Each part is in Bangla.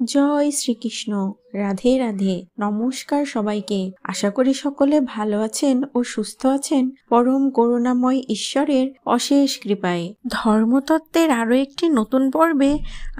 জয় শ্রীকৃষ্ণ। রাধে রাধে। নমস্কার সবাইকে। আশা করি সকলে ভালো আছেন ও সুস্থ আছেন পরম করুণাময় ঈশ্বরের অশেষ কৃপায়। ধর্মতত্ত্বের আরো একটি নতুন পর্বে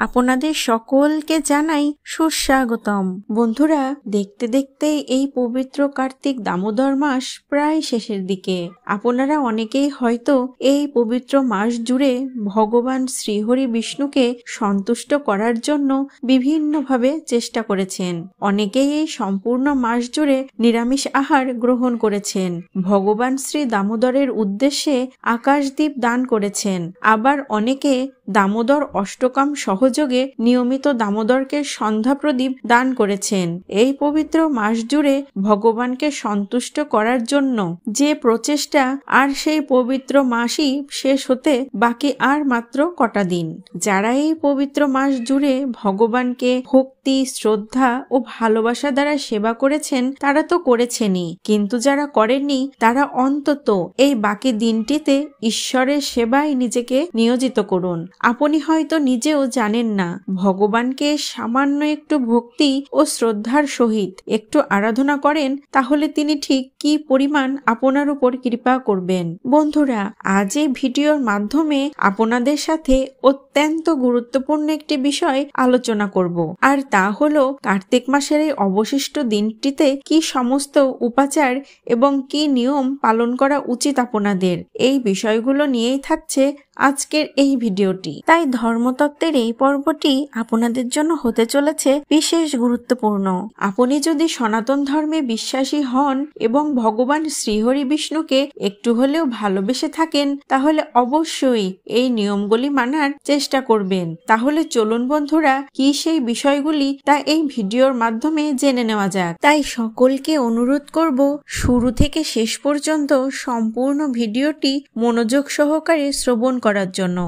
আপনাদের সকলকে জানাই সুস্বাগতম। বন্ধুরা, দেখতে দেখতে এই পবিত্র কার্তিক দামোদর মাস প্রায় শেষের দিকে। আপনারা অনেকেই হয়তো এই পবিত্র মাস জুড়ে ভগবান শ্রীহরি বিষ্ণুকে সন্তুষ্ট করার জন্য বিভিন্নভাবে চেষ্টা করেছেন। অনেকেই এই সম্পূর্ণ মাস জুড়ে নিরামিষ আহার গ্রহণ করেছেন, ভগবান শ্রী দামোদরের উদ্দেশ্যে আকাশদ্বীপ দান করেছেন। আবার অনেকে দামোদর অষ্টকাম সহযোগে নিয়মিত দামোদরকে সন্ধ্যা প্রদীপ দান করেছেন। এই পবিত্র মাস জুড়ে ভগবানকে সন্তুষ্ট করার জন্য যে প্রচেষ্টা, আর সেই পবিত্র মাসই শেষ হতে বাকি আর মাত্র কটা দিন। যারা এই পবিত্র মাস জুড়ে ভগবানকে ভক্তি, শ্রদ্ধা ও ভালোবাসা দ্বারা সেবা করেছেন তারা তো করেছেনই, কিন্তু যারা করেননি তারা অন্তত এই বাকি দিনটিতে ঈশ্বরের সেবায় নিজেকে নিয়োজিত করুন। আপনি হয়তো নিজেও জানেন না, ভগবানকে সামান্য একটু ভক্তি ও শ্রদ্ধার সহিত একটু আরাধনা করেন তাহলে তিনি ঠিক কি পরিমাণ আপনার উপর কৃপা করবেন। বন্ধুরা, আজ এই ভিডিওর মাধ্যমে আপনাদের সাথে অত্যন্ত গুরুত্বপূর্ণ একটি বিষয় আলোচনা করব, আর তা হলো কার্তিক মাসের এই অবশিষ্ট দিনটিতে কি সমস্ত উপাচার এবং কি নিয়ম পালন করা উচিত আপনাদের। এই বিষয়গুলো নিয়েই থাকছে আজকের এই ভিডিওটি। তাই ধর্মতত্ত্বের এই পর্বটি আপনাদের জন্য হতে চলেছে বিশেষ গুরুত্বপূর্ণ। আপনি যদি সনাতন ধর্মে বিশ্বাসী হন এবং ভগবান শ্রীহরি বিষ্ণুকে একটু হলেও ভালোবেসে থাকেন তাহলে অবশ্যই এই নিয়মগুলি মানার চেষ্টা করবেন। তাহলে চলুন বন্ধুরা, কি সেই বিষয়গুলি তা এই ভিডিওর মাধ্যমে জেনে নেওয়া যাক। তাই সকলকে অনুরোধ করব শুরু থেকে শেষ পর্যন্ত সম্পূর্ণ ভিডিওটি মনোযোগ সহকারে শ্রবণ করার জন্য,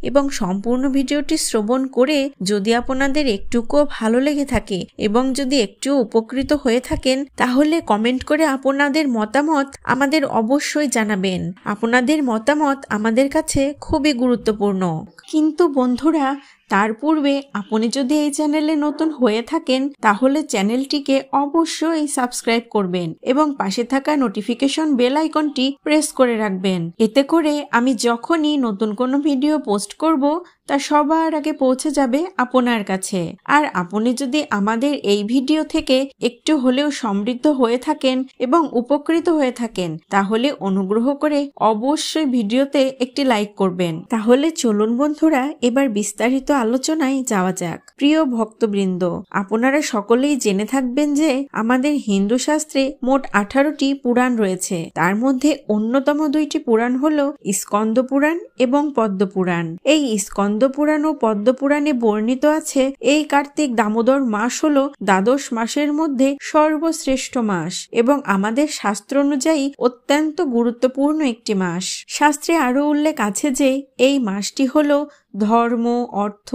এবং সম্পূর্ণ ভিডিওটি শ্রবণ করে যদি আপনাদের একটুকুও ভালো লেগে থাকে এবং যদি একটু উপকৃত হয়ে থাকেন তাহলে কমেন্ট করে আপনাদের মতামত আমাদের অবশ্যই জানাবেন। আপনাদের মতামত আমাদের কাছে খুবই গুরুত্বপূর্ণ। কিন্তু বন্ধুরা, তার পূর্বে আপনি যদি এই চ্যানেলে নতুন হয়ে থাকেন তাহলে চ্যানেলটিকে অবশ্যই সাবস্ক্রাইব করবেন এবং পাশে থাকা নোটিফিকেশন বেল আইকনটি প্রেস করে রাখবেন। এতে করে আমি যখনই নতুন কোনো ভিডিও পোস্ট করব তা সবার আগে পৌঁছে যাবে আপনার কাছে। আর আপনি যদি আমাদের এই ভিডিও থেকে একটু হলেও সমৃদ্ধ হয়ে থাকেন এবং উপকৃত হয়ে থাকেন তাহলে অনুগ্রহ করে অবশ্যই ভিডিওতে একটি লাইক করবেন। তাহলে চলুন বন্ধুরা, এবার বিস্তারিত আলোচনায় যাওয়া যাক। প্রিয় ভক্তবৃন্দ, আপনারা সকলেই জেনে থাকবেন যে আমাদের হিন্দু শাস্ত্রে মোট 18টি পুরাণ রয়েছে। তার মধ্যে অন্যতম 2টি পুরাণ হলো স্কন্দ পুরাণ এবং পদ্ম পুরাণ। এই স্কন্দ পুরাণ ও পদ্ম পুরাণে বর্ণিত আছে এই কার্তিক দামোদর মাস হলো দ্বাদশ মাসের মধ্যে সর্বশ্রেষ্ঠ মাস এবং আমাদের শাস্ত্র অনুযায়ী অত্যন্ত গুরুত্বপূর্ণ একটি মাস। শাস্ত্রে আরো উল্লেখ আছে যে এই মাসটি হলো ধর্ম, অর্থ,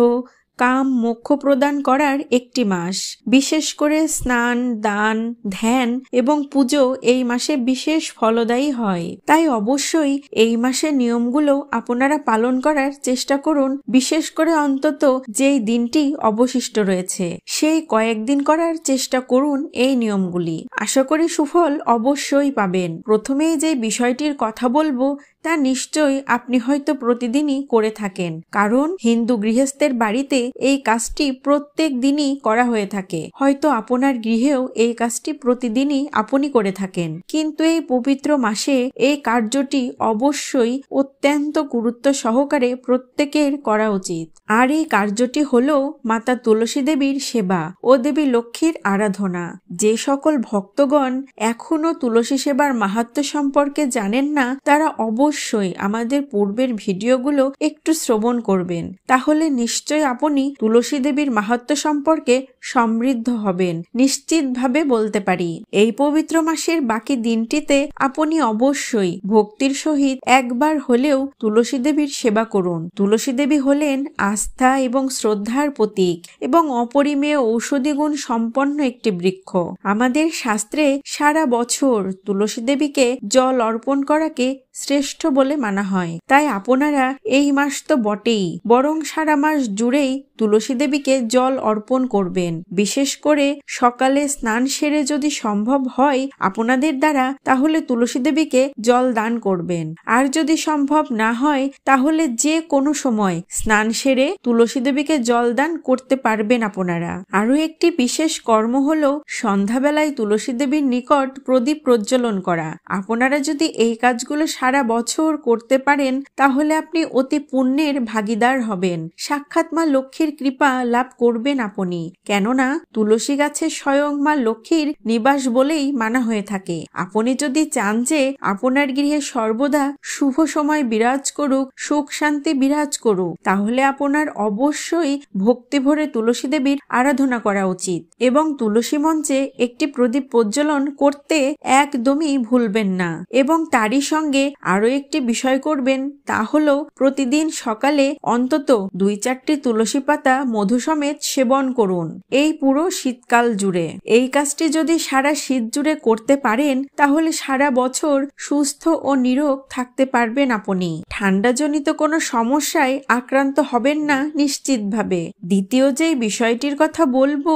কাম, মোক্ষ প্রদান করার একটি মাস। বিশেষ করে স্নান, দান, ধ্যান এবং পুজো এই মাসে বিশেষ ফলদায়ী হয়। তাই অবশ্যই এই মাসের নিয়মগুলো আপনারা পালন করার চেষ্টা করুন। বিশেষ করে অন্তত যেই দিনটি অবশিষ্ট রয়েছে সেই কয়েকদিন করার চেষ্টা করুন এই নিয়মগুলি। আশা করি সুফল অবশ্যই পাবেন। প্রথমেই যে বিষয়টির কথা বলবো তা নিশ্চয়ই আপনি হয়তো প্রতিদিনই করে থাকেন, কারণ হিন্দু গৃহস্থের বাড়িতে এই কাজটি প্রত্যেক দিনই করা হয়ে থাকে। হয়তো আপনার গৃহেও এই কাজটি প্রতিদিনই আপনি করে থাকেন, কিন্তু এই পবিত্র মাসে এই কার্যটি অবশ্যই অত্যন্ত গুরুত্ব সহকারে প্রত্যেকের করা উচিত। আর এই কার্যটি হলো মাতা তুলসী দেবীর সেবা ও দেবী লক্ষ্মীর আরাধনা। যে সকল ভক্তগণ এখনো তুলসী সেবার মাহাত্ম্য সম্পর্কে জানেন না তারা অবশ্যই আমাদের পূর্বের ভিডিওগুলো একটু শ্রবণ করবেন, তাহলে নিশ্চয় আপনি তুলসী দেবীর মাহাত্ম্য সম্পর্কে সমৃদ্ধ হবেন, নিশ্চিতভাবে বলতে পারি। এই পবিত্র মাসের বাকি দিনটিতে আপনি অবশ্যই ভক্তির সহিত একবার হলেও তুলসী দেবীর সেবা করুন। তুলসী দেবী হলেন আস্থা এবং শ্রদ্ধার প্রতীক এবং অপরিমেয় ঔষধি গুণ সম্পন্ন একটি বৃক্ষ। আমাদের শাস্ত্রে সারা বছর তুলসী দেবীকে জল অর্পণ করাকে শ্রেষ্ঠ বলে মানা হয়। তাই আপনারা এই মাস তো বটেই, বরং সারা মাস জুড়েই তুলসী দেবীকে জল অর্পণ করবেন। বিশেষ করে সকালে স্নান সেরে যদি সম্ভব হয় আপনাদের দ্বারা, তাহলে তুলসী দেবীকে জল দান করবেন। আর যদি সম্ভব না হয় তাহলে যে কোনো সময় স্নান সেরে তুলসী দেবীকে জল দান করতে পারবেন আপনারা। আরো একটি বিশেষ কর্ম হলো সন্ধ্যাবেলায় তুলসী দেবীর নিকট প্রদীপ প্রজ্বলন করা। আপনারা যদি এই কাজগুলো সারা বছর করতে পারেন তাহলে আপনি অতি পুণ্যের ভাগীদার হবেন। সাক্ষাৎ মা লক্ষ্মীর কৃপা লাভ করবেন আপনি। কেননা তুলসী গাছে স্বয়ং মা লক্ষ্মীর নিবাস বলেই মানা হয়ে থাকে। আপনি যদি চান যে আপনার গৃহে সর্বদা শুভ সময় বিরাজ করুক, সুখ শান্তি বিরাজ করুক, তাহলে আপনার অবশ্যই ভক্তি ভরে তুলসী দেবীর আরাধনা করা উচিত এবং তুলসী মঞ্চে একটি প্রদীপ প্রজ্বলন করতে একদমই ভুলবেন না। এবং তারই সঙ্গে আরো একটি বিষয় করবেন, তা হলো প্রতিদিন সকালে অন্তত 2-4টি তুলসী পাতা মধু সমেত সেবন করুন এই পুরো শীতকাল জুড়ে। এই কাজটি যদি সারা শীত জুড়ে করতে পারেন তাহলে সারা বছর সুস্থ ও নিরোগ থাকতে পারবেন আপনি। ঠান্ডাজনিত কোনো সমস্যায় আক্রান্ত হবেন না নিশ্চিতভাবে। দ্বিতীয় যে বিষয়টির কথা বলবো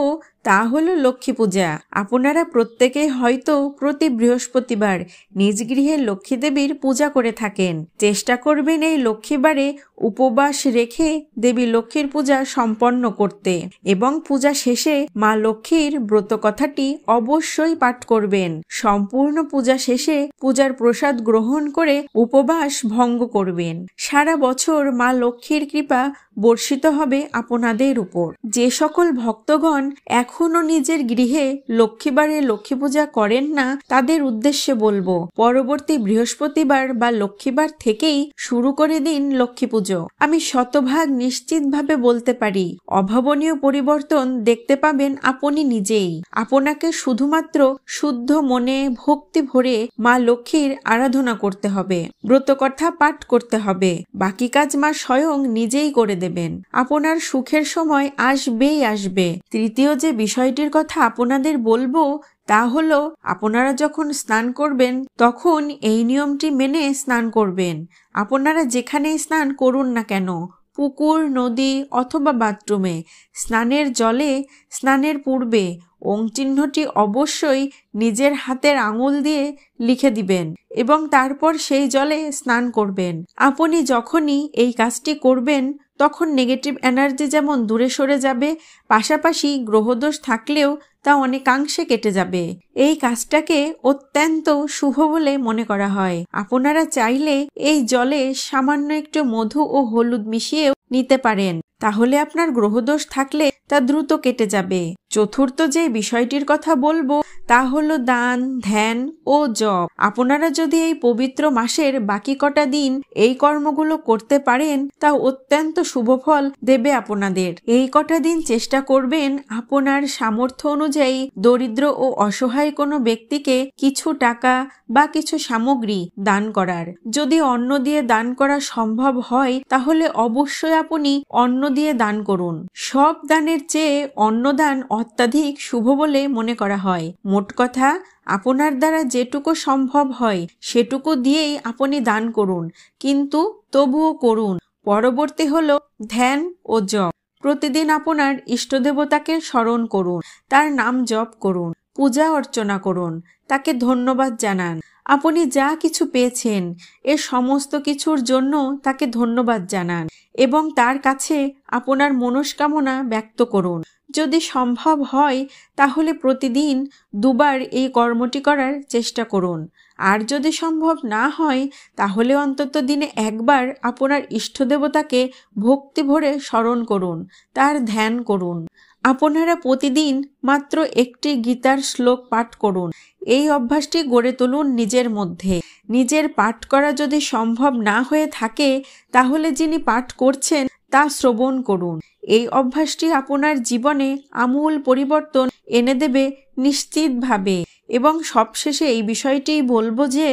তা হলো লক্ষ্মী পূজা। আপনারা প্রত্যেকেই হয়তো প্রতি বৃহস্পতিবার নিজ গৃহে লক্ষ্মী দেবীর পূজা করে থাকেন। চেষ্টা করবেন এই লক্ষ্মীবারে উপবাস রেখে দেবী লক্ষ্মীর পূজা সম্পন্ন করতে এবং পূজা শেষে মা লক্ষ্মীর ব্রত কথাটি অবশ্যই পাঠ করবেন। সম্পূর্ণ পূজা শেষে পূজার প্রসাদ গ্রহণ করে উপবাস ভঙ্গ করবেন। সারা বছর মা লক্ষ্মীর কৃপা বর্ষিত হবে আপনাদের উপর। যে সকল ভক্তগণ এখনো নিজের গৃহে লক্ষ্মীবারে লক্ষ্মী পূজা করেন না তাদের উদ্দেশ্যে বলবো, পরবর্তী বৃহস্পতিবার বা লক্ষ্মীবার থেকেই শুরু করে দিন লক্ষ্মী পুজো। আমি শতভাগ নিশ্চিতভাবে বলতে পারি অভাবনীয় পরিবর্তন দেখতে পাবেন আপনি নিজেই। আপনাকে শুধুমাত্র শুদ্ধ মনে ভক্তি ভরে মা লক্ষ্মীর আরাধনা করতে হবে, ব্রতকথা পাঠ করতে হবে, বাকি কাজ মা স্বয়ং নিজেই করে দেবেন। আপনার সুখের সময় আসবেই আসবে। তৃতীয় যে বিষয়টির কথা আপনাদের বলবো তা হলো আপনারা যখন স্নান করবেন তখন এই নিয়মটি মেনে স্নান করবেন। আপনারা যেখানেই স্নান করুন না কেন, পুকুর, নদী অথবা বাথরুমে, স্নানের জলে স্নানের পূর্বে ওং চিহ্নটি অবশ্যই নিজের হাতের আঙুল দিয়ে লিখে দিবেন এবং তারপর সেই জলে স্নান করবেন। আপনি যখনই এই কাজটি করবেন তখন নেগেটিভ এনার্জি যেমন দূরে সরে যাবে, পাশাপাশি গ্রহদোষ থাকলেও তা অনেকাংশে কেটে যাবে। এই কাজটাকে অত্যন্ত শুভ বলে মনে করা হয়। আপনারা চাইলে এই জলে সামান্য একটু মধু ও হলুদ মিশিয়েও নিতে পারেন, তাহলে আপনার গ্রহদোষ থাকলে তা দ্রুত কেটে যাবে। চতুর্থ যে বিষয়টির কথা বলবো তা হলো দান, ধ্যান ও জপ। আপনারা যদি এই পবিত্র মাসের বাকি কটা দিন এই কর্মগুলো করতে পারেন তা অত্যন্ত শুভ ফল দেবে আপনাদের। এই কটা দিন চেষ্টা করবেন আপনার সামর্থ্য অনুযায়ী দরিদ্র ও অসহায় কোনো ব্যক্তিকে কিছু টাকা বা কিছু সামগ্রী দান করার। যদি অন্ন দিয়ে দান করা সম্ভব হয় তাহলে অবশ্যই আপনি অন্ন দিয়ে দান করুন। সব দানের চেয়ে অন্নদান অত্যাধিক শুভ বলে মনে করা হয়। মোট কথা, আপনার দ্বারা যেটুকু সম্ভব হয় সেটুকু দিয়েই আপনি দান করুন, কিন্তু তবুও করুন। পরবর্তী হলো ধ্যান ও জপ। প্রতিদিন আপনার ইষ্টদেবতাকে স্মরণ করুন, তার নাম জপ করুন, পূজা অর্চনা করুন, তাকে ধন্যবাদ জানান। আপনি যা কিছু পেয়েছেন এ সমস্ত কিছুর জন্য তাকে ধন্যবাদ জানান এবং তার কাছে আপনার মনস্কামনা ব্যক্ত করুন। যদি সম্ভব হয় তাহলে প্রতিদিন 2 বার এই কর্মটি করার চেষ্টা করুন। আর যদি সম্ভব না হয় তাহলে অন্তত দিনে 1 বার আপনার ইষ্টদেবতাকে ভক্তি ভরে স্মরণ করুন, তার ধ্যান করুন। আপনারা প্রতিদিন মাত্র একটি গীতার শ্লোক পাঠ করুন। এই অভ্যাসটি গড়ে তুলুন নিজের মধ্যে। নিজের পাঠ করা যদি সম্ভব না হয়ে থাকে তাহলে যিনি পাঠ করছেন তা শ্রবণ করুন। এই অভ্যাসটি আপনার জীবনে আমূল পরিবর্তন এনে দেবে নিশ্চিতভাবে। এবং সবশেষে এই বিষয়টি বলবো যে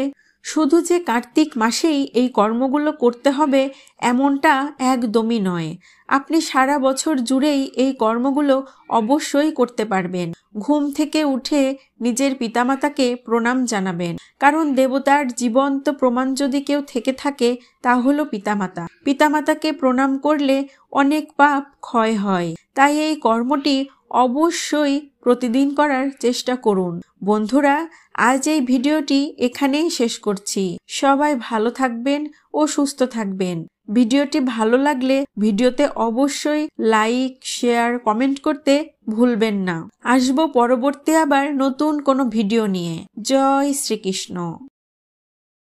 শুধু যে কার্তিক মাসেই এই কর্মগুলো করতে হবে এমনটা একদমই নয়। আপনি সারা বছর জুড়েই এই কর্মগুলো অবশ্যই করতে পারবেন। ঘুম থেকে উঠে নিজের পিতামাতাকে প্রণাম জানাবেন, কারণ দেবতার জীবন্ত প্রমাণ যদি কেউ থেকে থাকে তা হলো পিতামাতা। পিতামাতাকে প্রণাম করলে অনেক পাপ ক্ষয় হয়, তাই এই কর্মটি অবশ্যই প্রতিদিন করার চেষ্টা করুন। বন্ধুরা, আজ এই ভিডিওটি এখানেই শেষ করছি। সবাই ভালো থাকবেন ও সুস্থ থাকবেন। ভিডিওটি ভালো লাগলে ভিডিওতে অবশ্যই লাইক, শেয়ার, কমেন্ট করতে ভুলবেন না। আসবো পরবর্তী আবার নতুন কোনো ভিডিও নিয়ে। জয় শ্রীকৃষ্ণ।